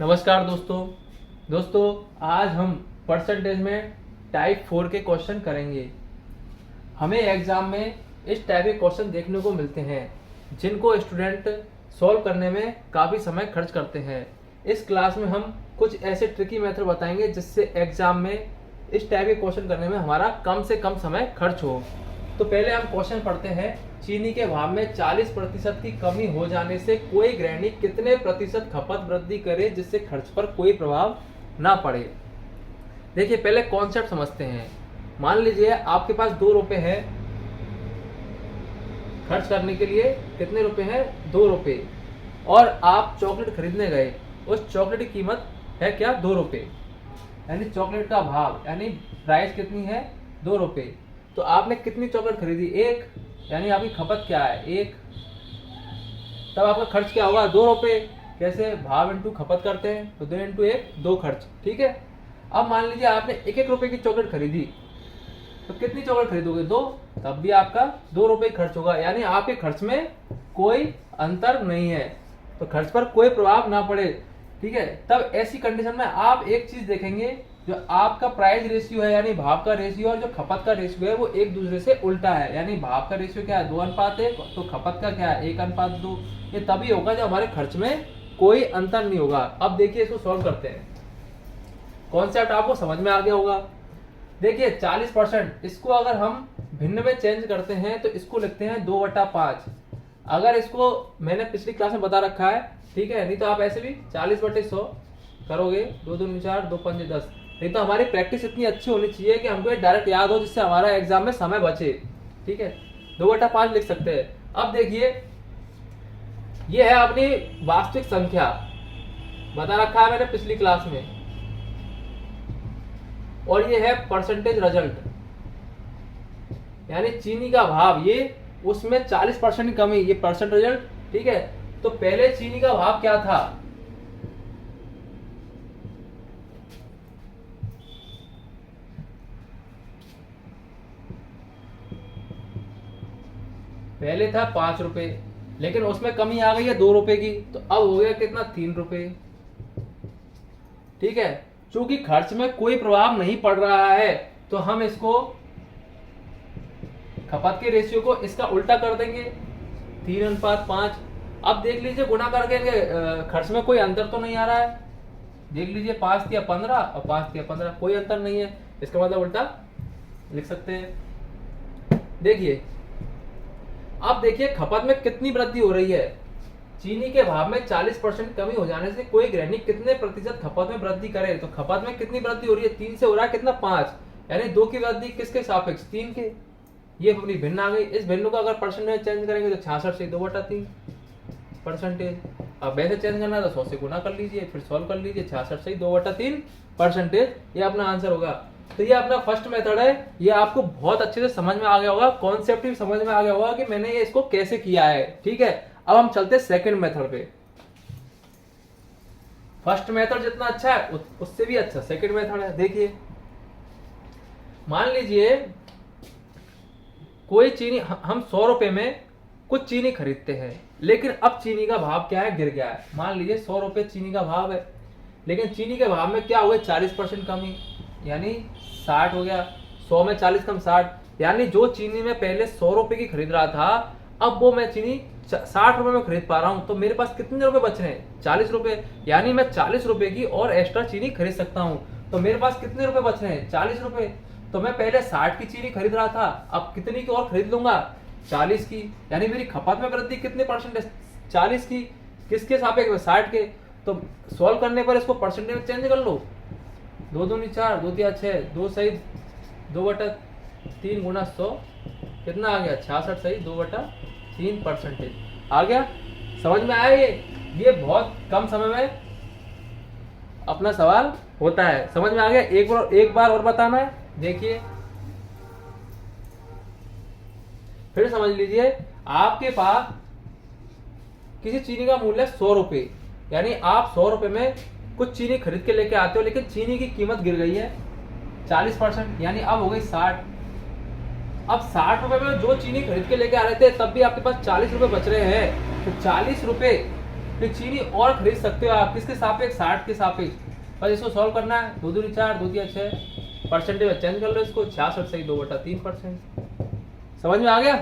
नमस्कार दोस्तों आज हम परसेंटेज में टाइप 4 के क्वेश्चन करेंगे। हमें एग्जाम में इस टाइप के क्वेश्चन देखने को मिलते हैं जिनको स्टूडेंट सॉल्व करने में काफ़ी समय खर्च करते हैं। इस क्लास में हम कुछ ऐसे ट्रिकी मेथड बताएंगे जिससे एग्जाम में इस टाइप के क्वेश्चन करने में हमारा कम से कम समय खर्च हो। तो पहले हम क्वेश्चन पढ़ते हैं। चीनी के भाव में 40% की कमी हो जाने से कोई गृहिणी कितने प्रतिशत खपत वृद्धि करे जिससे खर्च पर कोई प्रभाव ना पड़े। देखिए पहले कॉन्सेप्ट समझते हैं। मान लीजिए आपके पास 2 रुपए है खर्च करने के लिए। कितने रुपए हैं? 2 रुपए। और आप चॉकलेट खरीदने गए। उस चॉकलेट की कीमत है क्या? 2 रुपए। यानी चॉकलेट का भाव यानी प्राइस कितनी है? 2 रुपए। तो आपने कितनी चॉकलेट खरीदी? 1। यानी आपकी खपत क्या है? 1। तब आपका खर्च क्या होगा? 2 रुपए। कैसे? भाव इंटू खपत करते हैं तो 2 इंटू 1 2 खर्च। ठीक है। अब मान लीजिए आपने 1-1 रुपए की चॉकलेट खरीदी तो कितनी चॉकलेट खरीदोगे? 2। तब भी आपका 2 रुपए खर्च होगा। यानी आपके खर्च में कोई अंतर नहीं है, तो खर्च पर कोई प्रभाव ना पड़े। ठीक है। तब ऐसी कंडीशन में आप एक चीज देखेंगे, जो आपका प्राइस रेशियो है यानी भाव का रेशियो और जो खपत का रेशियो है वो एक दूसरे से उल्टा है। यानी भाव का रेशियो क्या है? 2:1। तो खपत का क्या है? 1:2। ये तभी होगा जब हमारे खर्च में कोई अंतर नहीं होगा। अब देखिए इसको सॉल्व करते हैं। कॉन्सेप्ट आपको समझ में आ गया होगा। देखिए 40%, इसको अगर हम भिन्न में चेंज करते हैं तो इसको लिखते हैं 2/5। अगर इसको मैंने पिछली क्लास में बता रखा है, ठीक है, नहीं तो आप ऐसे भी 40/100 करोगे। 2 दूनी 4, 2 पंजे 10। नहीं तो हमारी प्रैक्टिस इतनी अच्छी होनी चाहिए कि हमको डायरेक्ट याद हो, जिससे हमारा एग्जाम में समय बचे। ठीक है, 2/5 लिख सकते हैं। अब देखिए ये है अपनी वास्तविक संख्या, बता रखा है मैंने पिछली क्लास में, और ये है परसेंटेज रिजल्ट यानी चीनी का भाव। ये उसमें 40% की कमी, ये परसेंट रिजल्ट। ठीक है। तो पहले चीनी का भाव क्या था? पहले था 5 रुपए, लेकिन उसमें कमी आ गई है 2 रुपए की, तो अब हो गया कितना? 3 रुपए। ठीक है। चूंकि खर्च में कोई प्रभाव नहीं पड़ रहा है तो हम इसको खपत के रेशियो को इसका उल्टा कर देंगे, 3:5। अब देख लीजिए गुणा करके खर्च में कोई अंतर तो नहीं आ रहा है। देख लीजिए 5 या 15 और 5 या 15, कोई अंतर नहीं है। इसका मतलब उल्टा लिख सकते हैं। देखिए अब देखिए खपत में कितनी वृद्धि हो रही है। चीनी के भाव में 40% कमी हो जाने से कोई गृहिणी कितने प्रतिशत खपत में वृद्धि करे? तो खपत में कितनी वृद्धि हो रही है? 3 से हो रहा है कितना? 5। यानी 2 की वृद्धि किसके सापेक्ष? 3 के। ये अपनी भिन्न आ गई। इस भिन्न को अगर परसेंटेज चेंज करेंगे तो 66 से 2/3 परसेंटेज। अब वैसे चेंज करना है तो 100 से गुना कर लीजिए, फिर सॉल्व कर लीजिए। 66 से 2/3 परसेंटेज, ये अपना आंसर होगा। तो ये अपना फर्स्ट मेथड है। ये आपको बहुत अच्छे से समझ में आ गया होगा, कॉन्सेप्ट भी समझ में आ गया होगा कि मैंने ये इसको कैसे किया है। ठीक है। अब हम चलते हैं सेकंड मेथड पे। फर्स्ट मेथड जितना अच्छा है उससे भी अच्छा सेकंड मेथड है। देखिए मान लीजिए कोई चीनी, हम 100 रुपए में कुछ चीनी खरीदते हैं, लेकिन अब चीनी का भाव क्या है? गिर गया है। मान लीजिए 100 रुपए चीनी का भाव है, लेकिन चीनी के भाव में क्या हुआ? 40% कमी, यानी 60 हो गया। 100 में 40 कम 60, यानी जो चीनी में पहले 100 रुपए की खरीद रहा था, अब वो मैं चीनी 60 रुपए में खरीद पा रहा हूं। तो मेरे पास कितने रुपए बच रहे हैं? 40 रुपए। यानी मैं 40 रुपए की और एक्स्ट्रा चीनी खरीद सकता हूं। तो मेरे पास कितने रुपए बच रहे हैं? 40 रुपए। तो मैं पहले 60 की चीनी खरीद रहा था, अब कितनी की और खरीद लूंगा? 40 की। यानी मेरी खपत में वृद्धि कितने परसेंट है? 40 की। किसके सापेक्ष? 60 के। तो सॉल्व करने पर इसको परसेंटेज में चेंज कर लो। 2 दूनी 4, 2 तिया 6, 2 सही 2/3 गुना 100 कितना आ गया? 66 सही 2/3 परसेंटेज आ गया। समझ में आया? ये बहुत कम समय में अपना सवाल होता है। समझ में आ गया? एक बार और बताना है। देखिए फिर समझ लीजिए, आपके पास किसी चीनी का मूल्य 100 रुपए, यानी आप 100 रुपए में कुछ चीनी खरीद के लेके आते हो, लेकिन चीनी की कीमत गिर गई है 40%, यानी अब हो गई 60। अब 60 रुपए में जो चीनी खरीद के लेके आ रहे थे, तब भी आपके पास 40 रुपए बच रहे हैं। तो 40 रुपए फिर चीनी और खरीद सकते हो आप किसके सापेक्ष, 60 के सापेक्ष। बस इसको सॉल्व करना है, 2 दूनी 4 2 तिया 6, परसेंटेज में चेंज कर लो इसको, 66 सही 2/3%। समझ में आ गया।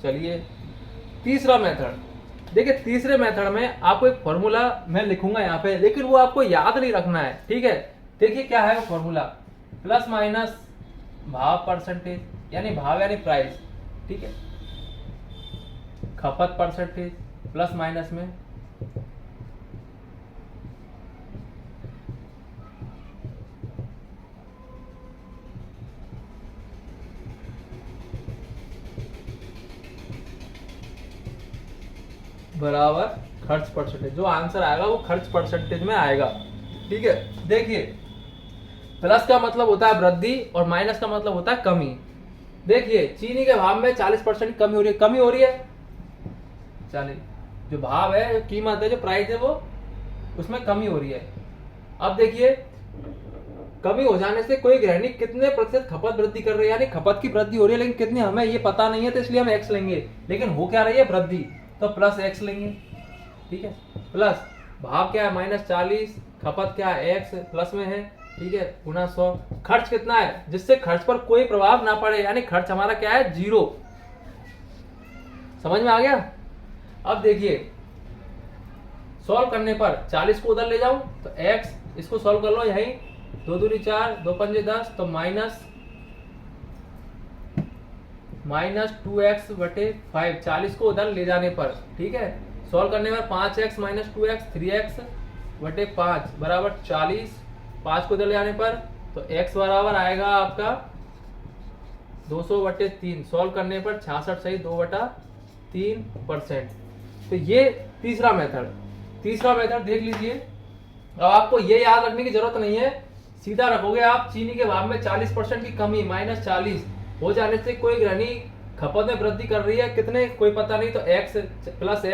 चलिए तीसरा मेथड देखिए, तीसरे मेथड में आपको एक फॉर्मूला मैं लिखूंगा यहाँ पे, लेकिन वो आपको याद नहीं रखना है, ठीक है। देखिए क्या है वो फॉर्मूला, प्लस माइनस भाव परसेंटेज यानी भाव यानी प्राइस, ठीक है, खपत परसेंटेज प्लस माइनस में बराबर खर्च परसेंटेज। जो आंसर आएगा वो खर्च परसेंटेज में आएगा, ठीक है। देखिए प्लस का मतलब होता है वृद्धि और माइनस का मतलब होता है कमी। देखिए चीनी के भाव में 40% कमी हो रही है, कमी हो रही है 40, जो भाव है, जो कीमत है, जो प्राइस है, वो उसमें कमी हो रही है। अब देखिए कमी हो जाने से कोई गृहिणी कितने प्रतिशत खपत वृद्धि कर रही है, यानी खपत की वृद्धि हो रही है, लेकिन कितनी हमें ये पता नहीं है, तो इसलिए हम एक्स लेंगे, लेकिन हो क्या रही है वृद्धि, तो प्लस एक्स लेंगे, ठीक है। प्लस भाव क्या है -40, खपत क्या है एक्स प्लस में है, ठीक है, गुना 100। खर्च कितना है, जिससे खर्च पर कोई प्रभाव ना पड़े, यानी खर्च हमारा क्या है 0। समझ में आ गया। अब देखिए सॉल्व करने पर 40 को उधर ले जाऊं तो x, इसको सॉल्व कर लो, यही 2 दूनी 4 2 पंजे 10, तो माइनस 2x/5, 40 को उधर ले जाने पर, ठीक है। सॉल्व करने पर 5x - 2x 3x/5 बराबर 40, 5 को उधर ले जाने पर तो x बराबर आएगा आपका 200/3। सॉल्व करने पर 66 सही 2/3%। तो ये तीसरा मेथड देख लीजिए। अब आपको ये याद रखने की जरूरत नहीं है, सीधा रखोगे आप, चीनी के भाव में 40% की कमी -40 हो जाने से कोई गृहिणी खपत में वृद्धि कर रही है, कितने कोई पता नहीं, तो x प्लस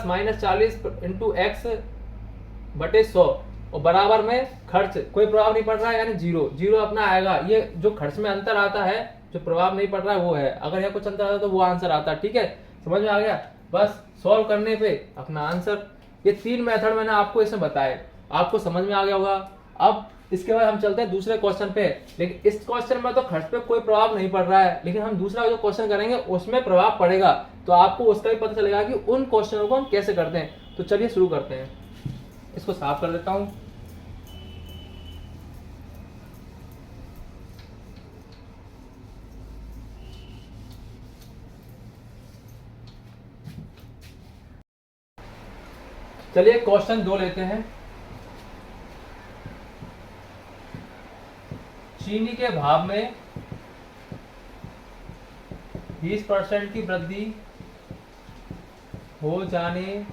-40 इंटू x/100 और बराबर में खर्च, कोई प्रभाव नहीं पड़ रहा है, यानी 0 अपना आएगा। ये जो खर्च में अंतर आता है, जो प्रभाव नहीं पड़ रहा है वो है, अगर यहाँ कुछ अंतर आता है तो वो आंसर आता है, ठीक है। समझ में आ गया। बस सॉल्व करने पे अपना आंसर। ये 3 मेथड मैंने आपको इसमें बताए, आपको समझ में आ गया होगा। अब इसके बाद हम चलते हैं दूसरे क्वेश्चन पे, लेकिन इस क्वेश्चन में तो खर्च पे कोई प्रभाव नहीं पड़ रहा है, लेकिन हम दूसरा जो क्वेश्चन करेंगे उसमें प्रभाव पड़ेगा, तो आपको उसका भी पता चलेगा कि उन क्वेश्चनों को हम कैसे करते हैं। तो चलिए शुरू करते हैं, इसको साफ कर देता हूं। चलिए क्वेश्चन 2 लेते हैं। चीनी के भाव में 20% की वृद्धि हो जाने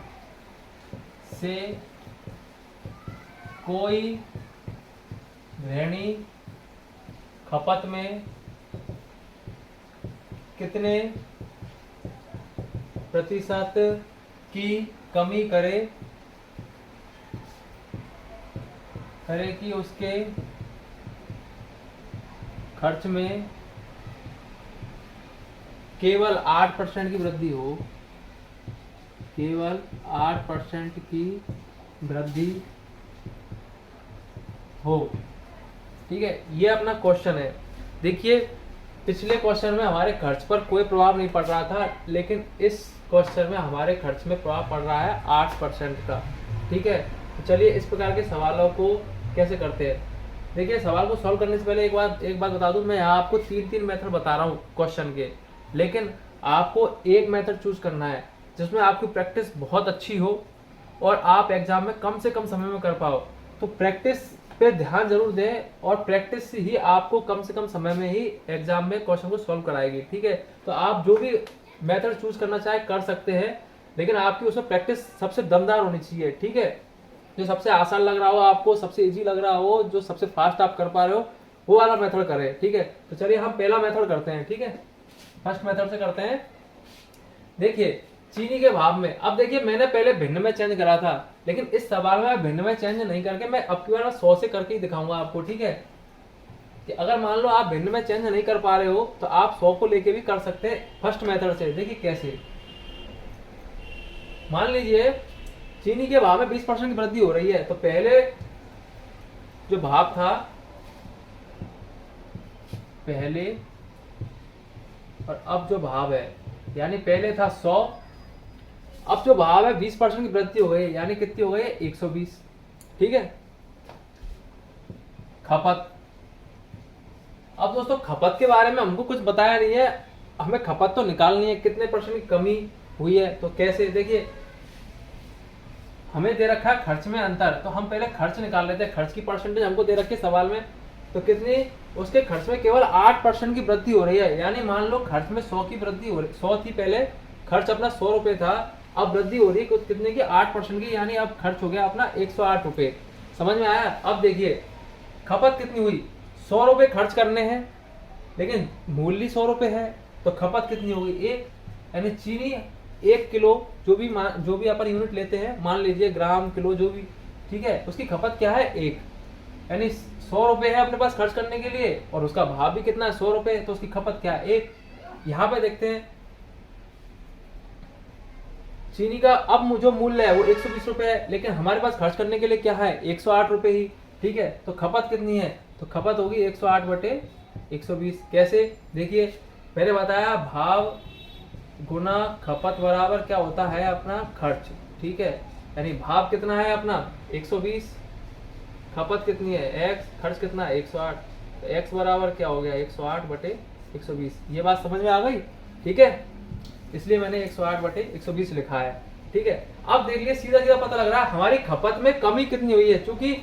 से कोई गृहिणी खपत में कितने प्रतिशत की कमी करे कि उसके खर्च में केवल 8% की वृद्धि हो, केवल 8% की वृद्धि हो, ठीक है। ये अपना क्वेश्चन है। देखिए पिछले क्वेश्चन में हमारे खर्च पर कोई प्रभाव नहीं पड़ रहा था, लेकिन इस क्वेश्चन में हमारे खर्च में प्रभाव पड़ रहा है 8% का, ठीक है। तो चलिए इस प्रकार के सवालों को कैसे करते हैं। देखिए सवाल को सॉल्व करने से पहले एक बात बता दूं, मैं यहाँ आपको 3 मेथड बता रहा हूँ क्वेश्चन के, लेकिन आपको एक मेथड चूज करना है जिसमें आपकी प्रैक्टिस बहुत अच्छी हो और आप एग्जाम में कम से कम समय में कर पाओ। तो प्रैक्टिस पे ध्यान जरूर दें, और प्रैक्टिस ही आपको कम से कम समय में ही एग्जाम में क्वेश्चन को सॉल्व कराएगी, ठीक है। तो आप जो भी मेथड चूज करना चाहे कर सकते हैं, लेकिन आपकी उसमें प्रैक्टिस सबसे दमदार होनी चाहिए, ठीक है। जो सबसे आसान लग रहा हो आपको, सबसे इजी लग रहा हो, जो सबसे फास्ट आप कर पा रहे हो, वो वाला मेथड करें, ठीक है। तो चलिए हम पहला मेथड करते हैं, ठीक है। फर्स्ट मेथड से करते हैं। देखिए चीनी के भाव में, अब देखिए मैंने पहले भिन्न में चेंज करा था, लेकिन इस सवाल में मैं भिन्न में चेंज नहीं करके मैं अब की बार 100 से करके ही दिखाऊंगा आपको, ठीक है। कि अगर मान लो आप भिन्न में चेंज नहीं कर पा रहे हो तो आप 100 को लेके भी कर सकते हैं फर्स्ट मेथड से। देखिए कैसे, मान लीजिए चीनी के भाव में 20% की वृद्धि हो रही है, तो पहले जो भाव था, पहले और अब जो भाव है, यानी पहले था 100, अब जो भाव है 20% की वृद्धि हो गई, यानी कितनी हो गई है 120। ठीक है। खपत, अब दोस्तों खपत के बारे में हमको कुछ बताया नहीं है, हमें खपत तो निकालनी है, कितने परसेंट की कमी हुई है। तो कैसे, देखिए हमें दे रखा है खर्च में अंतर, तो हम पहले खर्च निकाल लेते हैं। खर्च की परसेंटेज हमको दे रखी है सवाल में, तो कितनी, उसके खर्च में केवल 8% की वृद्धि हो रही है। यानी मान लो खर्च में 100 की वृद्धि हो रही, 100 थी पहले, खर्च अपना 100 रुपए था, अब वृद्धि हो रही है कितने की, 8% की, यानी अब खर्च हो गया अपना 108 रुपए। समझ में आया। अब देखिए खपत कितनी हुई, 100 रुपए खर्च करने हैं लेकिन मूल्य 100 रुपए है, तो खपत कितनी होगी 1, यानी चीनी 1 किलो, जो भी अपन यूनिट लेते हैं, मान लीजिए ग्राम, किलो, जो भी, ठीक है, उसकी खपत क्या है 1, यानी 100 रुपए है अपने पास खर्च करने के लिए, और उसका भाव भी कितना है 100 रुपए, तो उसकी खपत क्या है 1। यहाँ पे देखते हैं चीनी का अब जो मूल्य है वो 120 रुपए है, लेकिन हमारे पास खर्च करने के लिए क्या है 108 रुपए ही। ठीक है, तो खपत कितनी है, तो खपत होगी 108 बटे 120। कैसे, देखिए पहले बताया भाव गुना खपत बराबर क्या होता है अपना खर्च। ठीक है, यानी भाव कितना है अपना 120, खपत कितनी है x, खर्च कितना है 108, तो x बराबर क्या हो गया 108 बटे 120। ये बात समझ में आ गई। ठीक है, इसलिए मैंने 108 बटे 120 लिखा है। ठीक है, अब देख लिए सीधा सीधा पता लग रहा है हमारी खपत में कमी कितनी हुई है, क्योंकि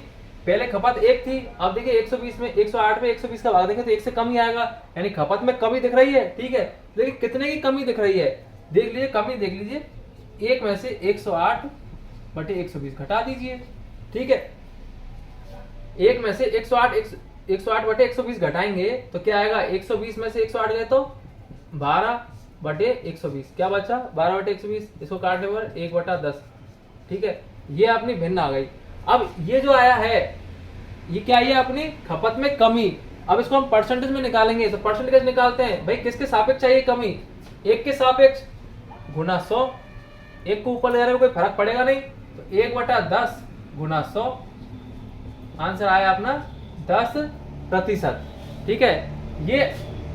पहले खपत 1 थी, अब देखिए 120 में 108 में 120 का भाग देंगे तो 1 से कम ही आएगा, यानी खपत में कमी दिख रही है। ठीक है, देखिए कितने की कमी दिख रही है, देख लीजिए कमी, देख लीजिए 1 में से 108 बटे 120 घटा दीजिए। ठीक है, 1 में से 108 बटे 120 घटाएंगे तो क्या आएगा, 120 में से 108 गए तो 12 बटे 120, क्या बचा 12 बटे 120, इसको काटने पर 1 बटा 10। ठीक है, ये अपनी भिन्न आ गई। अब ये जो आया है ये क्या है, अपनी खपत में कमी। अब इसको हम परसेंटेज में निकालेंगे, तो परसेंटेज निकालते हैं भाई, किसके सापेक्ष चाहिए कमी, 1 के सापेक्ष गुना 100, 1 को ऊपर ले जाने में कोई फर्क पड़ेगा नहीं, तो 1 बटा 10 गुना 100, आंसर आया अपना 10%। ठीक है, ये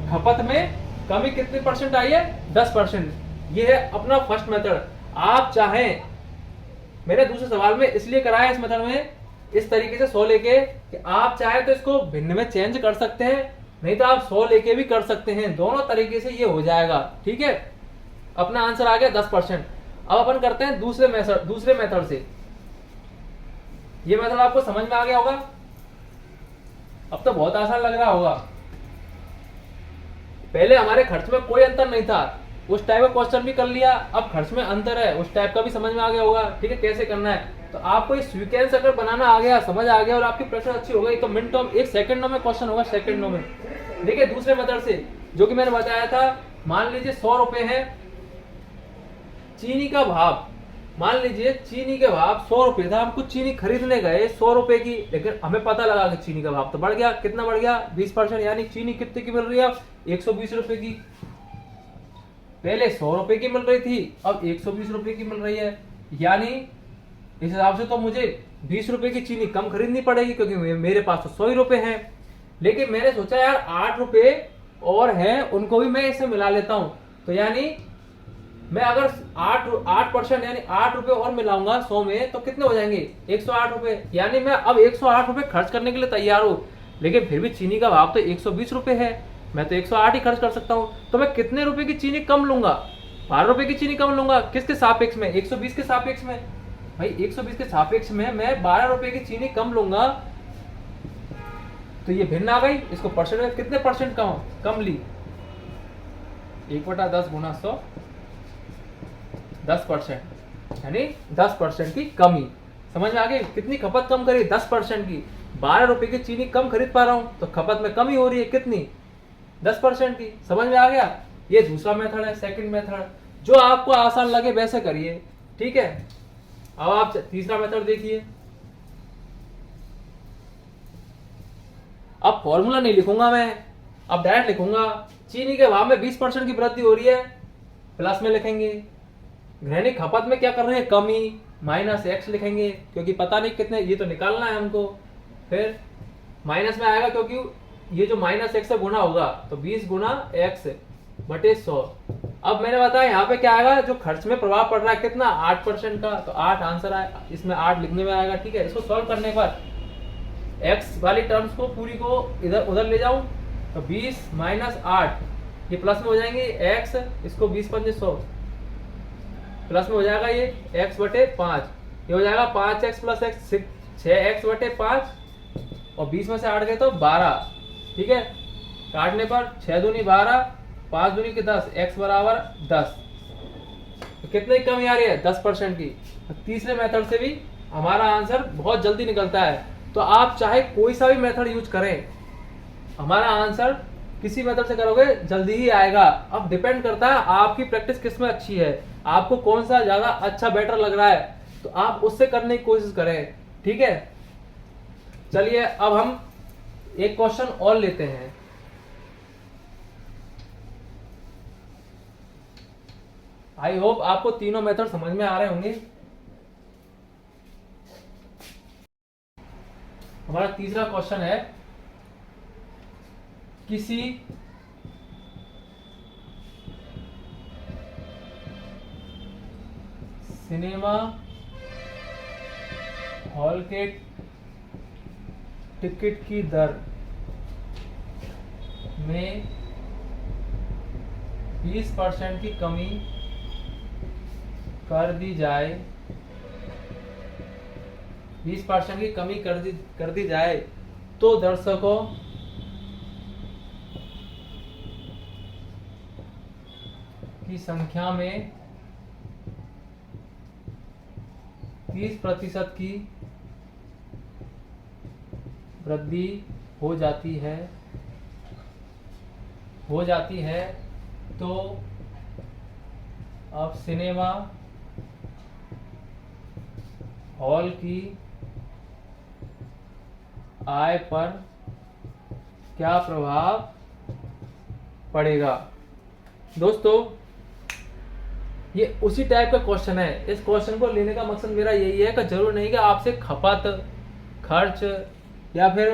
खपत में कमी कितने परसेंट आई है 10%। ये है अपना फर्स्ट मेथड। आप चाहें, मैंने दूसरे सवाल में इसलिए कराया इस मेथड में इस तरीके से 100 लेके, कि आप चाहे तो इसको भिन्न में चेंज कर सकते हैं, नहीं तो आप 100 लेके भी कर सकते हैं, दोनों तरीके से ये हो जाएगा। ठीक है, अपना आंसर आ गया 10%। अब अपन करते हैं दूसरे मेथड से। ये मेथड आपको समझ में आ गया होगा, अब तो बहुत आसान लग रहा होगा। पहले हमारे खर्च में कोई अंतर नहीं था, उस टाइप का क्वेश्चन भी कर लिया, अब खर्च में अंतर है, उस टाइप का भी समझ में आ गया होगा। ठीक है, कैसे करना है, तो आपको ये सीक्वेंस अगर बनाना आ गया, समझ आ गया, और आपकी प्रश्न अच्छी हो गई, तो मिनटों में, 1 सेकंडों में क्वेश्चन होगा, सेकंडों में। देखिए दूसरे मेथड से, जो कि मैंने बताया था, मान लीजिए 100 रुपए है चीनी का भाव, मान लीजिए चीनी के भाव 100 रुपए था, हम कुछ चीनी खरीदने गए 100 रुपए की, लेकिन हमें पता लगा कि चीनी का भाव तो बढ़ गया, कितना बढ़ गया 20%, यानी चीनी कितने की मिल रही है 120 रुपए की। पहले 100 रुपए की मिल रही थी, अब 120 रुपए की मिल रही है, यानी इस हिसाब से तो मुझे 20 रुपए की चीनी कम खरीदनी पड़ेगी, क्योंकि मेरे पास तो 100 ही रुपए हैं। लेकिन मैंने सोचा यार 8 रुपए और हैं, उनको भी मैं इससे मिला लेता हूं, तो यानी मैं अगर 8% यानी 8 रुपए और मिलाऊंगा 100 में, तो कितने हो जाएंगे 108 रुपए, यानी मैं अब 108 रुपए खर्च करने के लिए तैयार हूं। लेकिन फिर भी चीनी का भाव तो 120 रुपए है, मैं तो 108 ही खर्च कर सकता हूं, तो मैं कितने रुपए की चीनी कम लूंगा, 12 रुपए की चीनी कम लूंगा। किसके सापेक्ष में, 120 के सापेक्ष में। भाई 120 के सापेक्ष में मैं 12 रुपए की चीनी कम लूंगा, तो ये भिन्न आ गई। इसको परसेंट में कितने परसेंट कम ली, 1 बटा 10 गुना 100, 10%, यानी 10% की कमी। समझ में आ गई, कितनी खपत कम करी 10% की, 12 रुपए की चीनी कम खरीद पा रहा हूं, तो खपत में कमी हो रही है कितनी 10% की। समझ में आ गया, ये दूसरा मेथड है, सेकंड मेथड। जो आपको आसान लगे वैसे करिए। ठीक है, अब आप तीसरा मेथड देखिए। अब फॉर्मूला नहीं लिखूंगा मैं, अब डायरेक्ट लिखूंगा चीनी के भाव में 20% की वृद्धि हो रही है, प्लस में लिखेंगे। घरेलू खपत में क्या कर रहे हैं, कमी, माइनस एक्स लिखेंगे, क्योंकि पता नहीं कितने, ये तो निकालना है हमको। फिर माइनस में आएगा क्योंकि ये जो माइनस एक्स से गुना होगा, तो 20 गुना एक्स बटे 100। अब मैंने बताया यहाँ पे क्या आएगा, जो खर्च में प्रभाव पड़ रहा है कितना, 8% का, तो 8 आंसर आएगा, इसमें 8 लिखने में आएगा। ठीक है, इसको सॉल्व करने के बाद एक्स वाली टर्म्स को पूरी को इधर उधर ले जाऊं, तो 20 माइनस 8 ये प्लस में हो जाएंगे, एक्स, इसको 20 पंजे 100, प्लस में हो जाएगा ये x बटे 5, ये हो जाएगा 5x प्लस एक्स, 6x बटे 5, और 20 में से 8 गए तो 12। ठीक है, काटने पर 6 दूनी 12, 5 दूनी की 10, x बराबर 10। तो कितने की कमी आ रही है, 10% की। तो तीसरे मेथड से भी हमारा आंसर बहुत जल्दी निकलता है। तो आप चाहे कोई सा भी मेथड यूज करें, हमारा आंसर किसी मेथड से करोगे जल्दी ही आएगा। अब डिपेंड करता है आपकी प्रैक्टिस किस में अच्छी है, आपको कौन सा ज्यादा अच्छा बेटर लग रहा है, तो आप उससे करने की कोशिश करें। ठीक है, चलिए अब हम एक क्वेश्चन और लेते हैं। आई होप आपको तीनों मेथड समझ में आ रहे होंगे। हमारा तीसरा क्वेश्चन है, किसी सिनेमा हॉल के टिकट की दर में 20% की कमी कर दी जाए, 20% की कमी कर दी जाए तो दर्शकों की संख्या में 30% की वृद्धि हो जाती है तो अब सिनेमा हॉल की आय पर क्या प्रभाव पड़ेगा। दोस्तों ये उसी टाइप का क्वेश्चन है। इस क्वेश्चन को लेने का मकसद मेरा यही है कि जरूर नहीं कि आपसे खपत, खर्च या फिर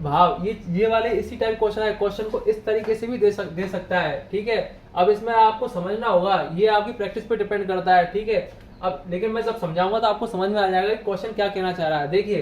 भाव, ये वाले इसी टाइप क्वेश्चन है। क्वेश्चन को इस तरीके से भी दे सकता है। ठीक है, अब इसमें आपको समझना होगा, ये आपकी प्रैक्टिस पे डिपेंड करता है। ठीक है, अब लेकिन मैं जब समझाऊंगा तो आपको समझ में आ जाएगा कि क्वेश्चन क्या कहना चाह रहा है। देखिए,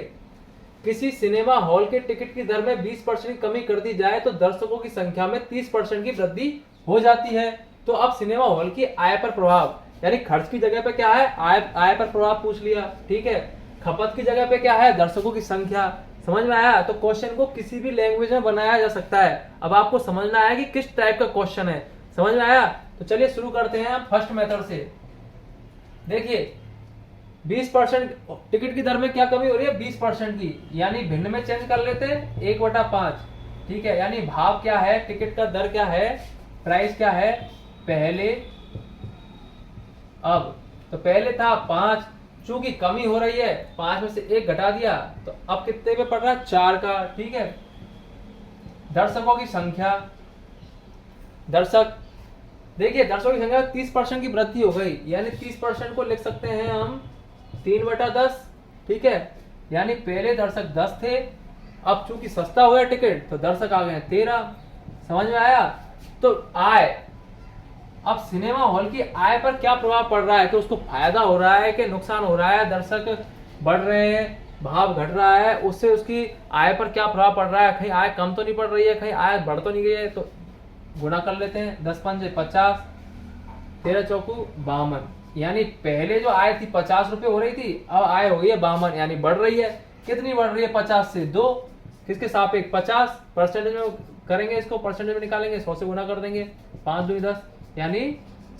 किसी सिनेमा हॉल के टिकट की दर में 20% की कमी कर दी जाए तो दर्शकों की संख्या में 30% की वृद्धि हो जाती है। तो अब सिनेमा हॉल की आय पर प्रभाव, यानी खर्च की जगह पे क्या है, आय पर प्रभाव पूछ लिया। ठीक है, खपत की जगह पे क्या है, दर्शकों की संख्या। समझ में आया? तो क्वेश्चन को किसी भी लैंग्वेज में बनाया जा सकता है। अब आपको समझना है कि किस टाइप का क्वेश्चन है। समझ में आया? तो चलिए शुरू करते हैं हम फर्स्ट मेथड से। देखिए 20% टिकट की दर में क्या कमी हो रही है, 20% की, यानी भिन्न में चेंज कर लेते हैं 1/5। ठीक है, यानी भाव क्या है, टिकट का दर क्या है, प्राइस क्या है, पहले अब। तो पहले था 5, चूंकि कमी हो रही है 5 में से 1 घटा दिया तो अब कितने पे पड़ रहा है, 4 का। ठीक है, दर्शकों की संख्या, दर्शक, देखिए दर्शकों की संख्या 30% की वृद्धि हो गई, यानी 30% को लिख सकते हैं हम 3/10। ठीक है, यानी पहले दर्शक 10 थे, अब चूंकि सस्ता हो गया टिकट तो दर्शक आ गए 13। समझ में आया? तो आय, अब सिनेमा हॉल की आय पर क्या प्रभाव पड़ रहा है, कि उसको फायदा हो रहा है कि नुकसान हो रहा है, दर्शक बढ़ रहे हैं, भाव घट रहा है, उससे उसकी आय पर क्या प्रभाव पड़ रहा है, कहीं आय कम तो नहीं पड़ रही है, कहीं आय बढ़ तो नहीं गई है। तो गुणा कर लेते हैं, 10 पंजे 50, 13 चौकू 52, यानी पहले जो आय थी 50 रुपए हो रही थी, अब आय हो गई है 52, यानी बढ़ रही है। कितनी बढ़ रही है, 50 से 2, किसके सापेक्ष 50, परसेंटेज में करेंगे, इसको परसेंटेज में निकालेंगे, 100 से गुना कर देंगे, 5 दूनी 10, यानी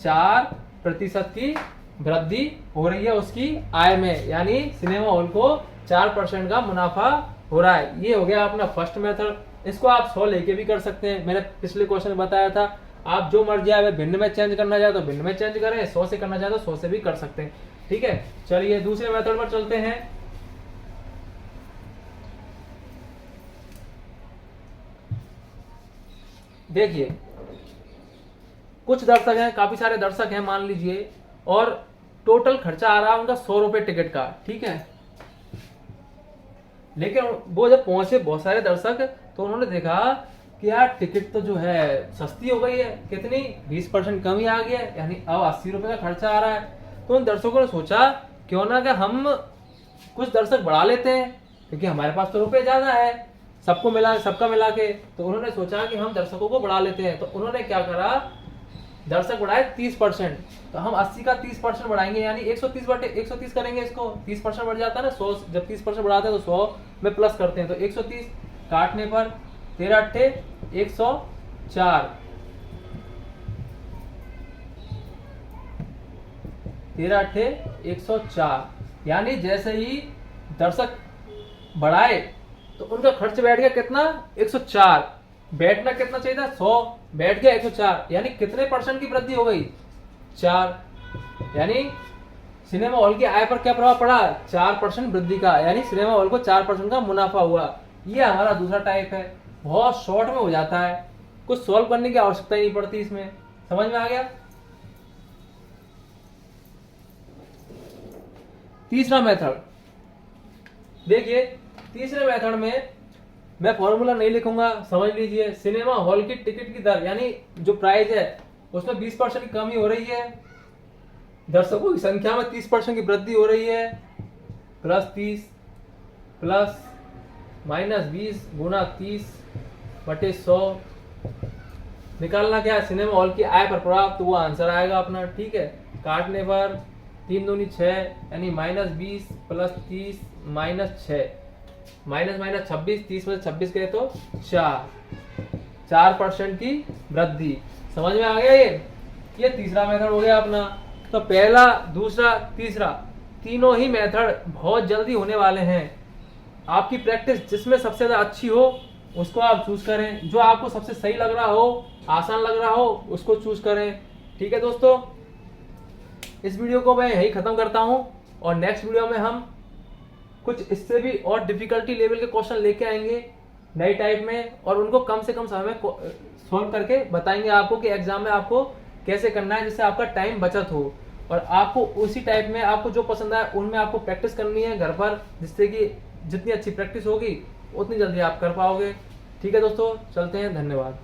4% की वृद्धि हो रही है उसकी आय में, यानी सिनेमा हॉल को 4% का मुनाफा हो रहा है। ये हो गया अपना फर्स्ट मेथड। इसको आप 100 लेके भी कर सकते हैं, मैंने पिछले क्वेश्चन में बताया था। आप जो मर्जी आए, भिन्न में चेंज करना चाहे तो भिन्न में चेंज करें, 100 से करना चाहे तो 100 से भी कर सकते हैं। ठीक है, चलिए दूसरे मेथड पर चलते हैं। देखिए कुछ दर्शक हैं, काफी सारे दर्शक हैं मान लीजिए, और टोटल खर्चा आ रहा है उनका 100 रुपए टिकट का, ठीक है। लेकिन वो जब पहुंचे बहुत सारे दर्शक, तो उन्होंने देखा कि यार टिकट तो जो है सस्ती हो गई है, कितनी 20% कम ही आ गया है, यानी अब 80 रुपए का खर्चा आ रहा है। तो उन दर्शकों ने सोचा क्यों ना कि हम कुछ दर्शक बढ़ा लेते हैं, क्योंकि हमारे पास तो रुपए ज्यादा है, सबका मिला के। तो उन्होंने सोचा कि हम दर्शकों को बढ़ा लेते हैं। तो उन्होंने क्या करा, दर्शक बढ़ाए 30%, तो हम 80 का 30% बढ़ाएंगे, यानी 130 करेंगे इसको, 30% बढ़ जाता है ना 100, जब 30% बढ़ाते हैं तो 100 में प्लस करते हैं, तो 130 काटने पर 13 अट्ठे 104, 13 अट्ठे 104, यानी जैसे ही दर्शक बढ़ाए तो उनका खर्च बैठ गया कितना, 104। बैठना कितना चाहिए था, 100, बैठ गया 104, यानी कितने परसेंट की वृद्धि हो गई, 4। यानी सिनेमा हॉल की आय पर क्या प्रभाव पड़ा, 4% वृद्धि का, यानी सिनेमा हॉल को 4% का मुनाफा हुआ। ये हमारा दूसरा टाइप है, बहुत शॉर्ट में हो जाता है, कुछ सॉल्व करने की आवश्यकता ही नहीं पड़ती इसमें। समझ में आ गया। तीसरा मेथड देखिए, तीसरे मेथड में मैं फॉर्मूला नहीं लिखूंगा, समझ लीजिए। सिनेमा हॉल की टिकट की दर, यानी जो प्राइस है उसमें 20% की कमी हो रही है, दर्शकों की संख्या में 30% की वृद्धि हो रही है, +30 प्लस -20 गुना 30/100। निकालना क्या है, सिनेमा हॉल की आय पर प्रभाव, तो वो आंसर आएगा अपना, ठीक है। काटने पर 3 दूनी 6, यानी -20 प्लस 30 -6, -26, 30 में 26 गए तो 4% की वृद्धि। समझ में आ गया ये तीसरा मेथड हो गया अपना। तो पहला, दूसरा, तीसरा, तीनों ही मेथड बहुत जल्दी होने वाले हैं। आपकी प्रैक्टिस जिसमें सबसे ज्यादा अच्छी हो उसको आप चूज करें, जो आपको सबसे सही लग रहा हो, आसान लग रहा हो, उसको चूज करें। ठीक है दोस्तों, इस वीडियो को मैं यही खत्म करता हूं, और नेक्स्ट वीडियो में हम कुछ इससे भी और डिफिकल्टी लेवल के क्वेश्चन लेके आएंगे नई टाइप में, और उनको कम से कम समय में सॉल्व करके बताएंगे आपको कि एग्जाम में आपको कैसे करना है, जिससे आपका टाइम बचत हो, और आपको उसी टाइप में आपको जो पसंद आए उनमें आपको प्रैक्टिस करनी है घर पर, जिससे कि जितनी अच्छी प्रैक्टिस होगी उतनी जल्दी आप कर पाओगे। ठीक है दोस्तों, चलते हैं, धन्यवाद।